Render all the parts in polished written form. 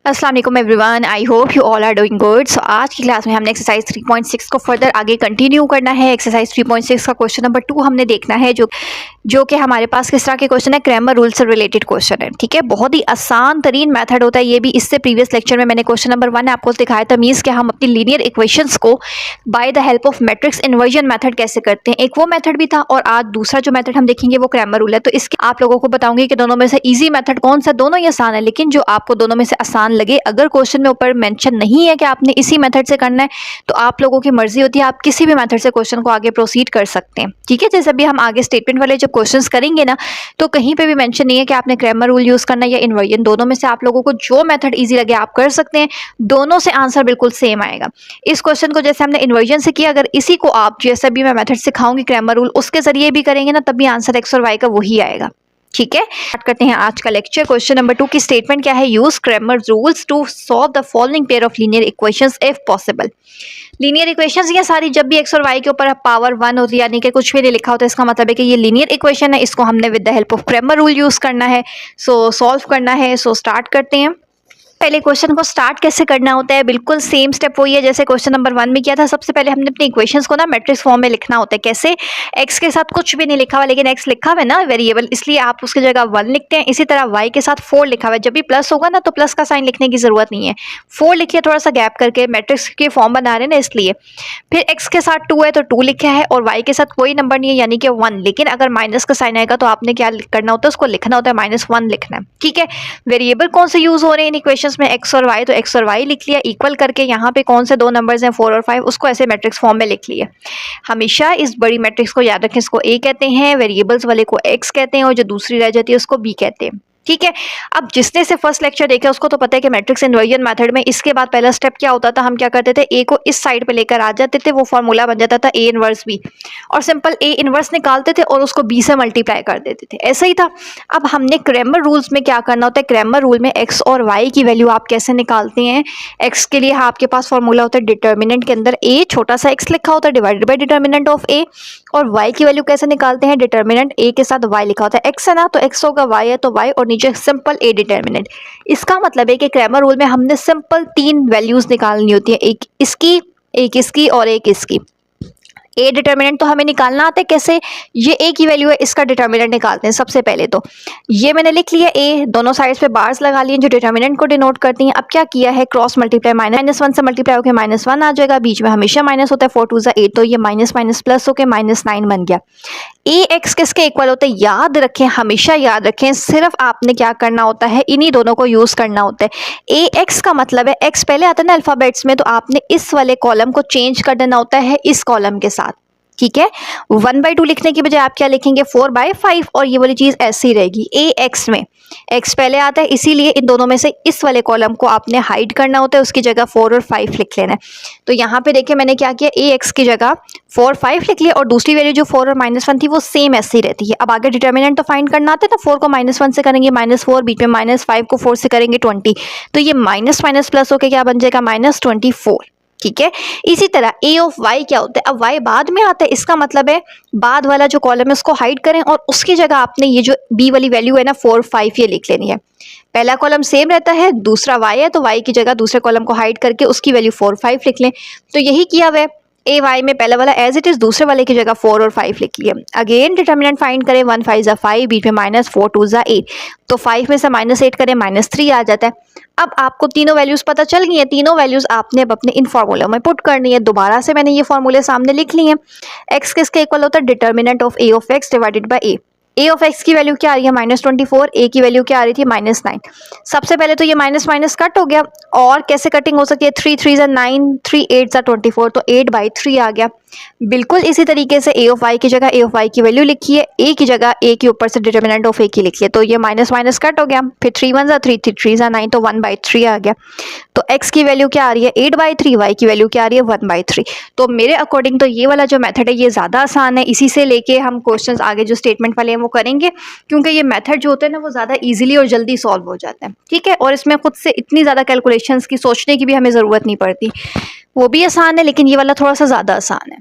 अस्सलाम वालेकुम everyone, I hope you all are doing good. So आज की क्लास में हमने एक्सरसाइज 3.6 को फर्दर आगे कंटिन्यू करना है। एक्सरसाइज 3.6 का क्वेश्चन नंबर 2 हमने देखना है जो कि हमारे पास किस तरह के क्वेश्चन है, ग्रामर रूल से रिलेटेड क्वेश्चन है। ठीक है, बहुत ही आसान तरीन मेथड होता है ये भी। इससे प्रीवियस लेक्चर में मैंने क्वेश्चन नंबर 1 आपको दिखाया था, मीन्स कि हम अपनी लीनियर इक्वेशंस को by the help of matrix inversion method कैसे करते हैं। एक वो मेथड भी था और आज दूसरा जो मेथड हम देखेंगे वो ग्रामर रूल है। तो इसके आप लोगों को बताऊंगी कि दोनों में से ईजी मेथड कौन सा। दोनों ही आसान है, लेकिन जो आपको दोनों में से आसान लगे, अगर क्वेश्चन में ऊपर मेंशन नहीं है कि आपने इसी मेथड से करना है, तो आप लोगों की मर्जी होती है, आप किसी भी मेथड से क्वेश्चन को आगे प्रोसीड कर सकते हैं। ठीक है, जैसे अभी हम आगे स्टेटमेंट वाले जब क्वेश्चंस करेंगे ना, तो कहीं पे भी मेंशन नहीं है कि आपने ग्रामर रूल यूज करना है या इन्वर्जन। दोनों में से आप लोगों को जो मेथड इजी लगे आप कर सकते हैं, दोनों से आंसर बिल्कुल सेम आएगा। इस क्वेश्चन को जैसे हमने इन्वर्जन से किया, अगर इसी को आप जैसे भी मैं मेथड सिखाऊंगी ग्रामर रूल उसके जरिए भी करेंगे ना, तब भी आंसर एक्स और वाई का वही आएगा। ठीक है, स्टार्ट करते हैं आज का लेक्चर। क्वेश्चन नंबर 2 की स्टेटमेंट क्या है? Use grammar rules to solve the following pair of linear equations if possible. Linear equations ये सारी जब भी एक्स और वाई के ऊपर पावर 1 होती है, यानी कि कुछ भी नहीं लिखा होता, इसका मतलब है कि ये लीनियर इक्वेशन है, इसको हमने with the help of grammar rule use करना है, सो सॉल्व करना है। सो स्टार्ट करते हैं। पहले क्वेश्चन को स्टार्ट कैसे करना होता है, बिल्कुल सेम स्टेप वही है जैसे क्वेश्चन नंबर 1 में किया था। सबसे पहले हमने अपनी इक्वेशंस को ना मैट्रिक्स फॉर्म में लिखना होता है। कैसे? एक्स के साथ कुछ भी नहीं लिखा हुआ, लेकिन एक्स लिखा हुआ है ना वेरिएबल, इसलिए आप उसकी जगह 1 लिखते हैं। इसी तरह वाई के साथ 4 लिखा हुआ है, जब भी प्लस होगा ना तो प्लस का साइन लिखने की जरूरत नहीं है, 4 लिखिए, थोड़ा सा गैप करके, मैट्रिक्स के फॉर्म बना रहे हैं ना इसलिए। फिर एक्स के साथ 2 है तो 2 लिखा है, और वाई के साथ कोई नंबर नहीं है यानी कि 1, लेकिन अगर माइनस का साइन आएगा तो आपने क्या करना होता है, उसको लिखना होता है, -1 लिखना है। ठीक है, वेरिएबल कौन से यूज हो रहे हैं इन इक्वेशंस में? एक्स और वाई, तो एक्स और वाई लिख लिया, इक्वल करके यहाँ पे कौन से दो नंबर्स हैं 4 और 5, उसको ऐसे मैट्रिक्स फॉर्म में लिख लिया। हमेशा इस बड़ी मैट्रिक्स को याद रखें, इसको ए कहते हैं, वेरिएबल्स वाले को एक्स कहते हैं, और जो दूसरी रह जाती है उसको बी कहते हैं। ठीक है, अब जिसने से फर्स्ट लेक्चर देखा उसको तो पता है कि मैट्रिक्स इन्वर्जन मेथड में इसके बाद पहला स्टेप क्या होता था, हम क्या करते थे, ए को इस साइड पे लेकर आ जाते थे, वो फॉर्मूला बन जाता था ए इनवर्स बी, और सिंपल ए इनवर्स निकालते थे और उसको बी से मल्टीप्लाई कर देते थे, ऐसा ही था। अब हमने ग्रामर रूल्स में क्या करना होता है, ग्रामर रूल में एक्स और वाई की वैल्यू आप कैसे निकालते हैं। एक्स के लिए आपके पास फॉर्मूला होता है डिटर्मिनेंट के अंदर ए छोटा सा एक्स लिखा होता है डिवाइडेड बाई डिटर्मिनेंट ऑफ ए, और वाई की वैल्यू कैसे निकालते हैं, डिटर्मिनेंट ए के साथ वाई लिखा होता है, एक्स है ना तो एक्स होगा, वाई है तो वाई, और नीचे सिंपल ए डिटर्मिनेंट। इसका मतलब है कि ग्रामर रूल में हमने सिंपल 3 वैल्यूज निकालनी होती है, एक इसकी और एक इसकी। ए डिटर्मिनेंट तो हमें निकालना आता है कैसे, ये ए की वैल्यू है, इसका डिटर्मिनेंट निकालते हैं। सबसे पहले तो ये मैंने लिख लिया ए, दोनों साइड्स पे बार्स लगा लिए जो डिटर्मिनेंट को डिनोट करती हैं। अब क्या किया है, क्रॉस मल्टीप्लाई, -1 से मल्टीप्लाई होकर -1 आ जाएगा, बीच में हमेशा माइनस होता है, 4 2 8, तो ये माइनस माइनस प्लस होकर -9 बन गया। ए एक्स किसके इक्वल होता है, याद रखें, हमेशा याद रखें, सिर्फ आपने क्या करना होता है, इन्हीं दोनों को यूज करना होता है। ए एक्स का मतलब है, एक्स पहले आता है ना अल्फाबेट्स में, तो आपने इस वाले कॉलम को चेंज कर देना होता है इस कॉलम के साथ। ठीक है, 1/2 लिखने की बजाय आप क्या लिखेंगे, 4/5, और ये वाली चीज ऐसी रहेगी। ए एक्स में एक्स पहले आता है, इसीलिए इन दोनों में से इस वाले कॉलम को आपने हाइड करना होता है, उसकी जगह 4 और 5 लिख लेना है। तो यहाँ पे देखिए मैंने क्या किया, ए एक्स की जगह 4 5 लिख लिया, और दूसरी वैल्यू जो 4 और -1 थी वो सेम ऐसी रहती है। अब आगे डिटर्मिनेंट तो फाइंड करना आता है ना, 4 को -1 से करेंगे -4, बीच में -5 को 4 से करेंगे 20, तो ये माइनस माइनस प्लस होकर क्या बन जाएगा, -24। ठीक है, इसी तरह ए ऑफ वाई क्या होता है, अब वाई बाद में आता है, इसका मतलब है बाद वाला जो कॉलम है उसको हाइड करें, और उसकी जगह आपने ये जो बी वाली वैल्यू है ना 4 5 ये लिख लेनी है। पहला कॉलम सेम रहता है, दूसरा वाई है, तो वाई की जगह दूसरे कॉलम को हाइड करके उसकी वैल्यू 4 5 लिख लें। तो यही किया हुआ है, ए वाई में पहला वाला एज इट इज, दूसरे वाले की जगह 4 और 5 लिख लिया। अगेन डिटर्मिनेंट फाइंड करें, 1 5 5, बीच में -4 2 8, तो 5 में से -8 करें, -3 आ जाता है। अब आपको तीनों वैल्यूज पता चल गई हैं, तीनों वैल्यूज आपने अब अपने इन फॉर्मूले में पुट करनी है। दोबारा से मैंने ये फॉर्मूले सामने लिख लिए हैं। एक्स किसके इक्वल होता है, determinant of A of X divided by A of X की वैल्यू क्या आ रही है, -24, ए की वैल्यू क्या आ रही थी, -9। सबसे पहले तो ये माइनस माइनस कट हो गया, और कैसे कटिंग हो सकती है, 3 3 9, 3 8 24, तो 8/3 आ गया। बिल्कुल इसी तरीके से ए ऑफ वाई की जगह ए ऑफ वाई की वैल्यू लिखिए, ए की जगह ए के ऊपर से डिटर्मिनेंट ऑफ ए की लिखिए, तो ये माइनस माइनस कट हो गया, फिर 3 1 3 3 3 9, तो 1/3 आ गया। तो एक्स की वैल्यू क्या आ रही है, 8/3, वाई की वैल्यू क्या आ रही है, 1/3। तो मेरे अकॉर्डिंग तो ये वाला जो मेथड है ये ज़्यादा आसान है, इसी से लेके हम क्वेश्चंस आगे जो स्टेटमेंट वाले हैं वो करेंगे, क्योंकि ये मेथड जो होता है ना वो ज़्यादा ईजिली और जल्दी सॉल्व हो जाता है। ठीक है, और इसमें खुद से इतनी ज़्यादा कैलकुलेशंस की सोचने की भी हमें ज़रूरत नहीं पड़ती, वो भी आसान है, लेकिन ये वाला थोड़ा सा ज़्यादा आसान है।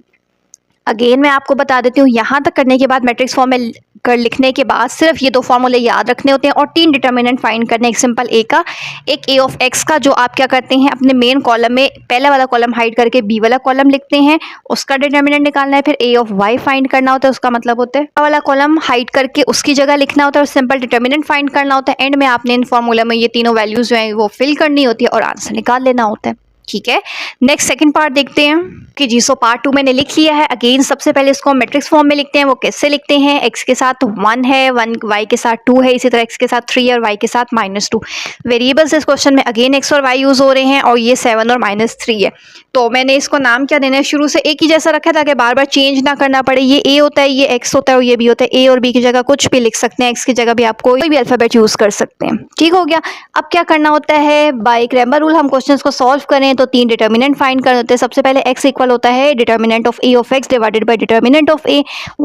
अगेन मैं आपको बता देती हूँ, यहाँ तक करने के बाद मैट्रिक्स फॉर्म में कर लिखने के बाद सिर्फ ये दो फॉर्मूले याद रखने होते हैं और 3 डिटर्मिनेंट फाइंड करने, एक सिंपल ए का, एक ए ऑफ एक्स का, जो आप क्या करते हैं अपने मेन कॉलम में पहला वाला कॉलम हाइड करके बी वाला कॉलम लिखते हैं, उसका डिटर्मिनेंट निकालना है। फिर ए ऑफ वाई फाइंड करना होता है, उसका मतलब होता है वाला कॉलम हाइड करके उसकी जगह लिखना होता है और सिंपल डिटर्मिनेंट फाइंड करना होता है। एंड में आपने इन फॉर्मूला में ये तीनों वैल्यूज जो है वो फिल करनी होती है और आंसर निकाल लेना होता है। ठीक है, नेक्स्ट सेकंड पार्ट देखते हैं कि जी सो पार्ट 2 मैंने लिख लिया है। अगेन सबसे पहले इसको मैट्रिक्स फॉर्म में लिखते हैं। वो कैसे लिखते हैं, x के साथ 1 है, 1 y के साथ 2 है, इसी तरह x के साथ 3 है और y के साथ -2 वेरिएबल्स इस क्वेश्चन में अगेन x और y यूज हो रहे हैं और ये 7 और -3 है। तो मैंने इसको नाम क्या देना है, शुरू से एक ही जैसा रखा ताकि बार बार चेंज ना करना पड़े। ये a होता है, ये x होता है और ये b होता है। a और b की जगह कुछ भी लिख सकते हैं, x की जगह भी आप कोई भी अल्फाबेट यूज कर सकते हैं। ठीक हो गया। अब क्या करना होता है, बाय क्रैमर रूल हम क्वेश्चंस को सॉल्व करें तो 3 डिटर्मिनेंट फाइंड कर देते हैं। सबसे पहले x इक्वल होता है determinant of a of x divided by determinant of a,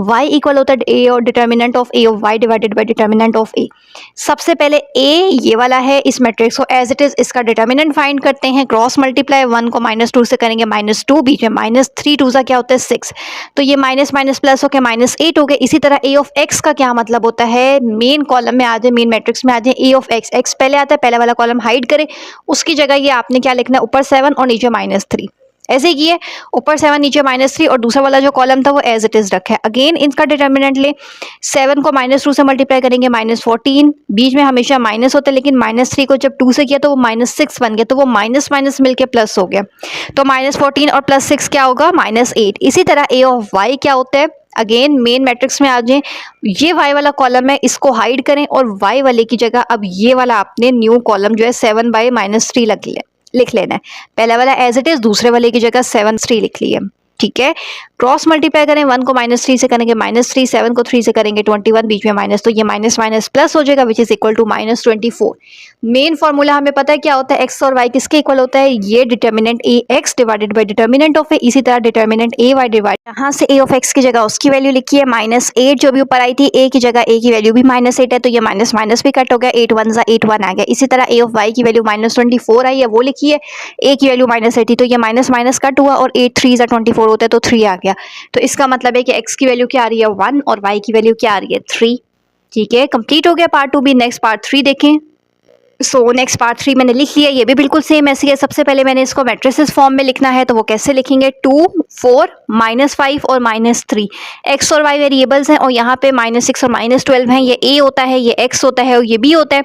y equal होता है a और determinant of a of y divided by determinant of a। सबसे पहले a ये वाला है, इस मैट्रिक्स को एज इट इज इसका डिटर्मिनेंट फाइंड करते हैं। क्रॉस मल्टीप्लाई 1 को -2 से करेंगे -2, बीच में -3 2 सा क्या होता है 6, तो ये माइनस माइनस प्लस होकर -8 हो गए। इसी तरह a ऑफ x का क्या मतलब होता है, मेन कॉलम में आ जाए, मेन मैट्रिक्स में आ जाए, a ऑफ x, x पहले आता है, पहले वाला कॉलम हाइड करे, उसकी जगह ये आपने क्या लिखना है, ऊपर 7 और नीचे -3। ऐसे किए, ऊपर 7 नीचे -3 और दूसरा वाला जो कॉलम था वो एज इट इज रखा है। अगेन इनका डिटर्मिनेंट ले, 7 को -2 से मल्टीप्लाई करेंगे -14, बीच में हमेशा माइनस होता है लेकिन -3 को जब 2 से किया तो वो -6 बन गया, तो वो माइनस माइनस मिलके प्लस हो गया, तो -14 और +6 क्या होगा, -8। इसी तरह a ऑफ y क्या होता है, अगेन मेन मैट्रिक्स में आ जाए, ये y वाला कॉलम है इसको हाइड करें और y वाले की जगह अब ये वाला आपने न्यू कॉलम जो है 7/-3 लिख लेना है। पहला वाला एज इट इज, दूसरे वाले की जगह 7/3 लिख लिए। ठीक है, क्रॉस मल्टीप्लाई करें, 1 को -3 से करेंगे -3, 7 को 3 से करेंगे 21, बीच में माइनस, तो ये माइनस माइनस प्लस हो जाएगा which is equal to -24। Main formula हमें पता है क्या होता है, x और y किसके इक्वल होता है, ये determinant a x divided by determinant of a, इसी तरह डिटर्मिनेंट a y डिवाइड, यहाँ से a ऑफ x की जगह उसकी वैल्यू लिखी है -8, जो भी ऊपर आई थी a की जगह a की वैल्यू भी -8 है, तो ये माइनस माइनस भी कट हो गया, 8 1 ज़ा 8 1 आ गया। इसी तरह a ऑफ y की वैल्यू -24 आई है, वो लिखी है, a की वैल्यू -8 थी तो ये माइनस माइनस कट हुआ और 8 3 ज़ा 24 होता है तो 3 आ गया। तो इसका मतलब है कि x की वैल्यू क्या आ रही है 1 और y की वैल्यू क्या आ रही है 3। ठीक है, कंप्लीट हो गया पार्ट 2 भी। नेक्स्ट पार्ट 3 देखें। नेक्स्ट पार्ट 3 मैंने लिख लिया, ये भी बिल्कुल सेम ऐसी है। सबसे पहले मैंने इसको मैट्रिसेस फॉर्म में लिखना है, तो वो कैसे लिखेंगे, 2 4 -5 और -3, x और y वेरिएबल्स हैं और यहाँ पे -6 और -12 हैं। ये a होता है, ये x होता है और ये b होता है।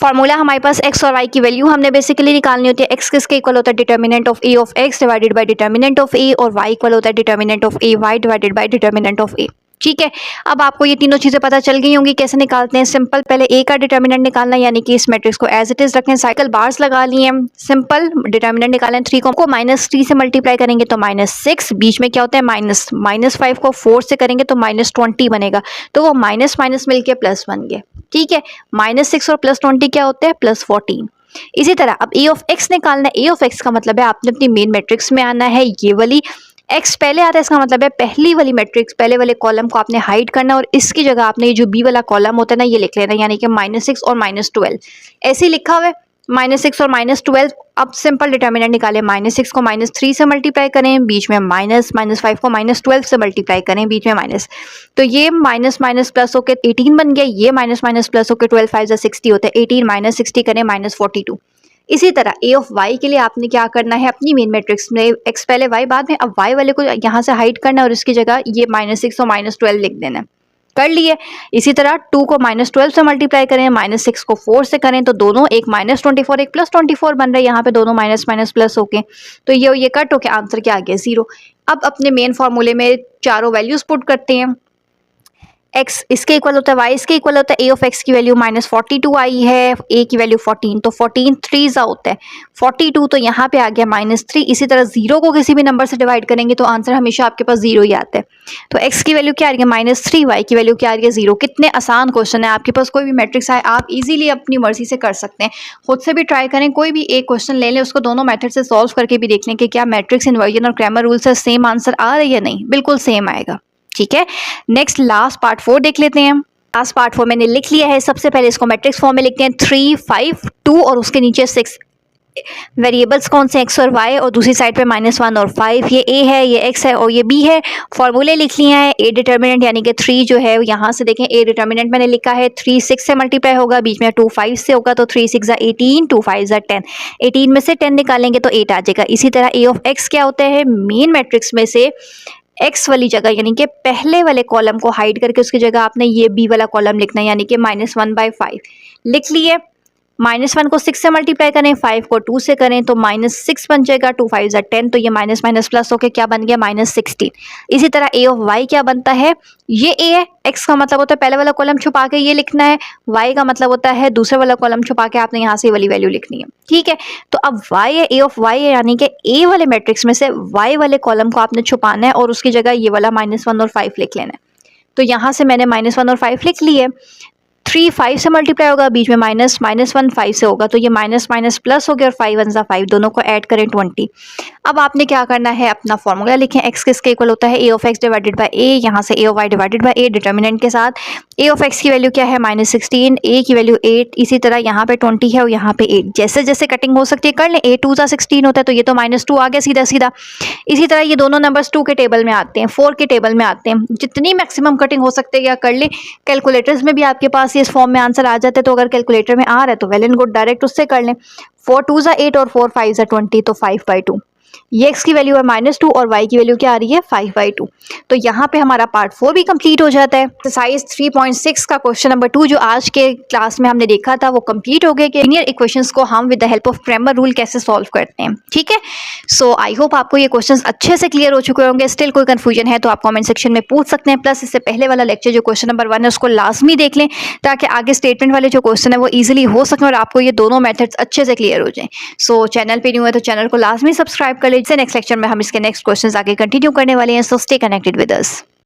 फॉर्मूला हमारे पास x और y की वैल्यू हमने बेसिकली निकालनी होती है। x किसके इक्वल होता है, determinant of a of x divided by determinant of a, और y इक्वल होता है determinant of a y divided by determinant of a। ठीक है, अब आपको ये तीनों चीजें पता चल गई होंगी कैसे निकालते हैं। सिंपल, पहले a का डिटर्मिनेंट निकालना, यानी कि इस मैट्रिक्स को एज इट इज रखें, साइकिल बार्स लगा लिए। सिंपल डिटर्मिनेंट निकालें, 3 को -3 से मल्टीप्लाई करेंगे तो -6, बीच में क्या होता है माइनस, -5 को 4 से करेंगे तो -20 बनेगा, तो वो माइनस माइनस मिलके प्लस बन गया। ठीक है, -6 और +20 क्या होते हैं, +14। इसी तरह अब a ऑफ x निकालना है। a ऑफ x का मतलब है आपने अपनी मेन मैट्रिक्स में आना है, ये वाली x पहले आता है, इसका मतलब है पहली वाली मैट्रिक्स, पहले वाले कॉलम को आपने हाइड करना और इसकी जगह आपने ये जो b वाला कॉलम होता है ना ये लिख लेना, यानी कि -6 और -12 ऐसे ही लिखा हुआ है, -6 और -12। अब सिंपल डिटर्मिनेंट निकालें, -6 को -3 से मल्टीप्लाई करें, बीच में माइनस, -5 को -12 से मल्टीप्लाई करें, बीच में माइनस, तो ये माइनस माइनस प्लस होकर 18 बन गया, ये माइनस माइनस प्लस होकर 12 5 ज़ा 60 होता है, 18 -60 करें -42। इसी तरह a ऑफ y के लिए आपने क्या करना है, अपनी मेन मैट्रिक्स में x पहले y बाद में, अब y वाले को यहाँ से हाइड करना है और इसकी जगह ये -6 और -12 लिख देना है, कर लिए। इसी तरह 2 को -12 से मल्टीप्लाई करें, -6 को 4 से करें, तो दोनों एक -24 एक +24 बन रहे हैं, यहाँ पे दोनों माइनस माइनस प्लस होके, तो ये कट होके आंसर क्या आ गया 0। अब अपने मेन फॉर्मूले में चारों वैल्यूज पुट करते हैं। x इसके इक्वल होता है, y इसके इक्वल होता है, a ऑफ x की वैल्यू -42 आई है, a की वैल्यू 14, तो 14 3 ज़ा होता है 42, तो यहाँ पे आ गया -3। इसी तरह 0 को किसी भी नंबर से डिवाइड करेंगे तो आंसर हमेशा आपके पास 0 ही आता है, तो x की वैल्यू क्या आ रही है -3, y की वैल्यू क्या आ रही है 0। कितने आसान क्वेश्चन है, आपके पास कोई भी मैट्रिक्स आए आप इजीली अपनी मर्जी से कर सकते हैं, खुद से भी ट्राई करें, कोई भी एक क्वेश्चन ले लें, उसको दोनों मेथड से सॉल्व करके भी देख लें कि क्या मैट्रिक्स इन्वर्जन और क्रैमर रूल से सेम आंसर आ रही है, नहीं बिल्कुल सेम आएगा। ठीक है, नेक्स्ट लास्ट पार्ट 4 देख लेते हैं। लास्ट पार्ट 4 मैंने लिख लिया है। सबसे पहले इसको मैट्रिक्स फॉर्म में लिखते हैं, 3 5 2 और उसके नीचे 6 वेरिएबल्स कौन से एक्स और वाई, और दूसरी साइड पे -1 और 5, ये ए है, ये एक्स है और ये बी है। फॉर्मूले लिख लिए हैं। ए डिटर्मिनेंट यानी कि 3 जो है यहाँ से देखें, ए डिटर्मिनेंट मैंने लिखा है 3 6 से मल्टीप्लाई होगा, बीच में 2 5 से होगा, तो 3 6 18, 2 5 10। 18 में से 10 निकालेंगे तो 8 आ जाएगा। इसी तरह ए ऑफ एक्स क्या होता है, मेन मैट्रिक्स में से एक्स वाली जगह यानी कि पहले वाले कॉलम को हाइड करके उसकी जगह आपने ये बी वाला कॉलम लिखना है, यानी कि -1/5 लिख लिए। -1 को 6 से मल्टीप्लाई करें, 5 को 2 से करें तो -6 बन जाएगा, 2 5 10, तो ये माइनस माइनस प्लस होके क्या बन गया, -16। इसी तरह ए ऑफ वाई क्या बनता है, ये ए है, एक्स का मतलब होता है पहले वाला कॉलम छुपा के ये लिखना है, वाई का मतलब होता है दूसरे वाला कॉलम छुपा के आपने यहाँ से वाली वैल्यू लिखनी है। ठीक है, तो अब वाई है, ए ऑफ वाई है, यानी कि ए वाले मैट्रिक्स में से वाई वाले कॉलम को आपने छुपाना है और उसकी जगह ये वाला -1 और 5 लिख लेना है। तो यहाँ से मैंने -1 और 5 लिख लिए। 3 5 से मल्टीप्लाई होगा, बीच में -1 5 से होगा, तो ये माइनस माइनस प्लस हो गया और 5 1 5, दोनों को ऐड करें 20। अब आपने क्या करना है, अपना फॉर्मूला लिखें। एक्स किसके इक्वल होता है, A of X divided by A, यहाँ से A of Y divided by A determinant के साथ। ए ऑफ एक्स की वैल्यू क्या है, -16, ए की वैल्यू 8, इसी तरह यहाँ पे 20 है और यहाँ पे 8। जैसे जैसे कटिंग हो सकती है कर लें, 8 2 16 होता है, तो ये तो -2 आ गया सीधा सीधा। इसी तरह ये दोनों नंबर्स 2 के टेबल में आते हैं, 4 के टेबल में आते हैं। जितनी मैक्सिमम कटिंग हो सकती है या कर ले। कैलकुलेटर्स में भी आपके पास इस फॉर्म में आंसर आ जाते हैं, तो अगर कैलकुलेटर में आ रहा है तो वेल एंड गुड, डायरेक्ट उससे कर लें। 4 2 8 और 4 5 20, तो 5/2। ये x की वैल्यू है -2 और y की वैल्यू क्या आ रही है, 5/2। तो यहाँ पे हमारा पार्ट 4 भी कंप्लीट हो जाता है। एक्सरसाइज 3.6 का क्वेश्चन नंबर 2 जो आज के क्लास में हमने देखा था वो कंप्लीट हो गया कि लीनियर इक्वेशंस को हम with the help of Cramer rule कैसे सॉल्व करते हैं। ठीक है, सो आई होप आपको ये क्वेश्चंस अच्छे से क्लियर हो चुके होंगे। स्टिल कोई कंफ्यूजन है तो आप कमेंट सेक्शन में पूछ सकते हैं। प्लस इससे पहले वाला लेक्चर जो क्वेश्चन नंबर 1 है उसको लाजमी देख लें, ताकि आगे स्टेटमेंट वाले जो क्वेश्चन है वो ईजिली हो सके और आपको ये दोनों मेथड्स अच्छे से क्लियर हो जाएं। सो चैनल पे न्यू है तो चैनल को लाजमी सब्सक्राइब कर लीजिए। नेक्स्ट लेक्चर में हम इसके नेक्स्ट क्वेश्चंस आगे कंटिन्यू करने वाले हैं। So stay connected with us.